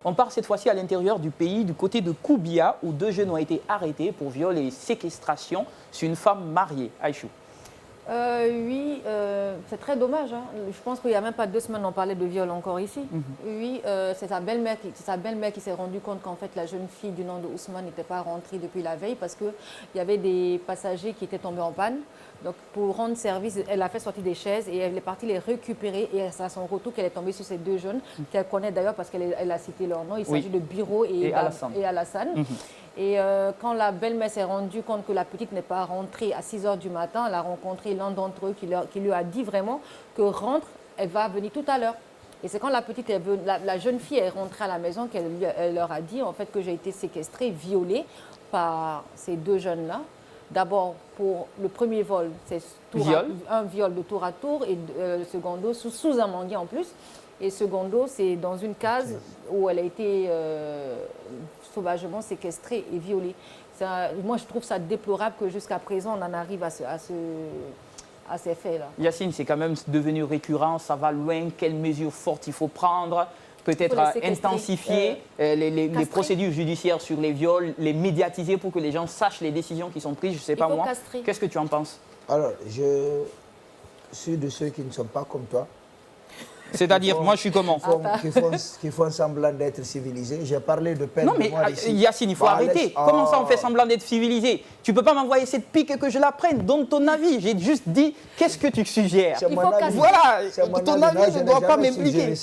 On part cette fois-ci à l'intérieur du pays, du côté de Koubia, où 2 jeunes ont été arrêtés pour viol et séquestration sur une femme mariée. Aïchou. Oui, c'est très dommage. Hein. Je pense qu'il n'y a même pas 2 semaines, on parlait de viol encore ici. Oui, c'est sa belle-mère qui s'est rendue compte qu'en fait, la jeune fille du nom de Ousmane n'était pas rentrée depuis la veille parce qu'il y avait des passagers qui étaient tombés en panne. Donc, pour rendre service, elle a fait sortir des chaises et elle est partie les récupérer. Et c'est à son retour qu'elle est tombée sur ces 2 jeunes, qu'elle connaît d'ailleurs parce qu'elle a cité leur nom. Il s'agit de Biro et Alassane. Et quand la belle-mère s'est rendue compte que la petite n'est pas rentrée à 6 h du matin, elle a rencontré l'un d'entre eux qui lui a dit vraiment que rentre, elle va venir tout à l'heure. Et c'est quand la petite est venue, la jeune fille est rentrée à la maison qu'elle leur a dit en fait que j'ai été séquestrée, violée par ces 2 jeunes-là. D'abord, pour le premier vol, c'est un viol de tour à tour et le secondo sous un manguier en plus. Et secondo, c'est dans une case où elle a été sauvagement séquestrée et violée. Moi, je trouve ça déplorable que jusqu'à présent, on en arrive à ces faits-là. Yacine, c'est quand même devenu récurrent, ça va loin. Quelles mesures fortes il faut prendre? Peut-être intensifier les procédures judiciaires sur les viols, les médiatiser pour que les gens sachent les décisions qui sont prises. Je ne sais pas moi. Qu'est-ce que tu en penses? Alors, je suis de ceux qui ne sont pas comme toi. C'est-à-dire, moi je suis comment? Qui font semblant d'être civilisés. J'ai parlé de peine de mort ici. Yacine, il faut arrêter. Comment ça on fait semblant d'être civilisé? Tu ne peux pas m'envoyer cette pique que je la prenne. Donne ton avis. J'ai juste dit, qu'est-ce que tu suggères? Voilà, ton avis ne doit pas m'impliquer.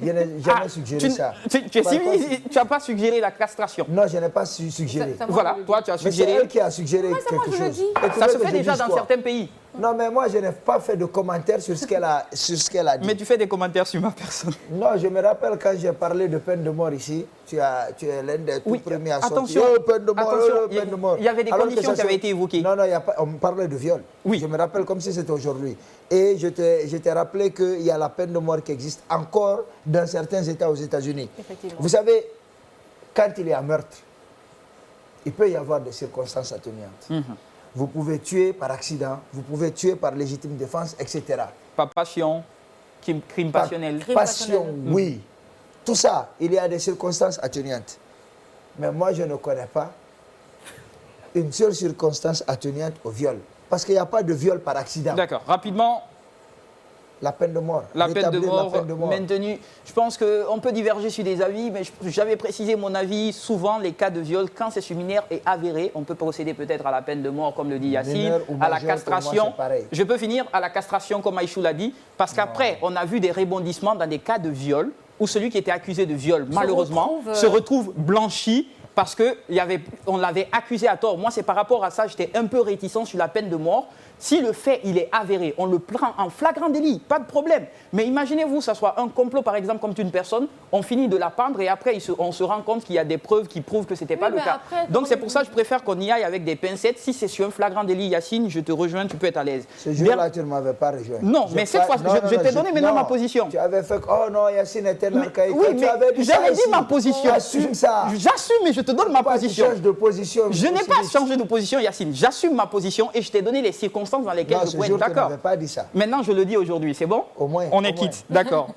Je n'ai jamais suggéré ça. Tu es civilisé, tu n'as pas suggéré la castration. Non, je n'ai pas suggéré. Voilà, toi tu as suggéré. C'est elle qui a suggéré quelque chose. Ça se fait déjà dans certains pays. Non, mais moi, je n'ai pas fait de commentaires sur ce qu'elle a dit. Mais tu fais des commentaires sur ma personne. Non, je me rappelle quand j'ai parlé de peine de mort ici, tu es l'un des tout premiers à sortir. Attention, peine de mort. Il y avait des conditions qui avaient été évoquées. Non, on me parlait de viol. Oui. Je me rappelle comme si c'était aujourd'hui. Et je t'ai rappelé qu'il y a la peine de mort qui existe encore dans certains États aux États-Unis. Vous savez, quand il y a meurtre, il peut y avoir des circonstances atténuantes. Vous pouvez tuer par accident, vous pouvez tuer par légitime défense, etc. Par passion, crime passionnel. Passion, oui. Tout ça, il y a des circonstances atténuantes. Mais moi, je ne connais pas une seule circonstance atténuante au viol. Parce qu'il n'y a pas de viol par accident. D'accord. Rapidement. La peine de mort. La peine de mort maintenue. Je pense qu'on peut diverger sur des avis, mais j'avais précisé mon avis. Souvent, les cas de viol, quand c'est sur mineur et avéré, on peut procéder peut-être à la peine de mort, comme le dit Yacine, à la castration. Je peux finir à la castration, comme Aïchou l'a dit, parce qu'après, on a vu des rebondissements dans des cas de viol, où celui qui était accusé de viol, malheureusement, se retrouve blanchi parce qu'on l'avait accusé à tort. Moi, c'est par rapport à ça, j'étais un peu réticent sur la peine de mort. Si le fait, il est avéré, on le prend en flagrant délit, pas de problème. Mais imaginez-vous, ça soit un complot, par exemple, contre une personne, on finit de la pendre et après, on se rend compte qu'il y a des preuves qui prouvent que ce n'était pas le cas. Après, donc, c'est pour ça que je préfère qu'on y aille avec des pincettes. Si c'est sur un flagrant délit, Yacine, je te rejoins, tu peux être à l'aise. Ce jour-là, tu ne m'avais pas rejoint. Non, mais cette fois, je t'ai donné maintenant ma position. Tu avais fait, oh non, Yacine était archaïque. Oui, mais j'avais dit ma position. Assume ça. J'assume, mais je te donne ma position. Tu changes de position. Je n'ai pas changé de position, Yacine. J'assume ma position et je t'ai donné les circonstances dans lesquelles je pointe. D'accord. Pas dit ça. Maintenant, je le dis aujourd'hui, c'est bon? Au moins. On est quitte, d'accord.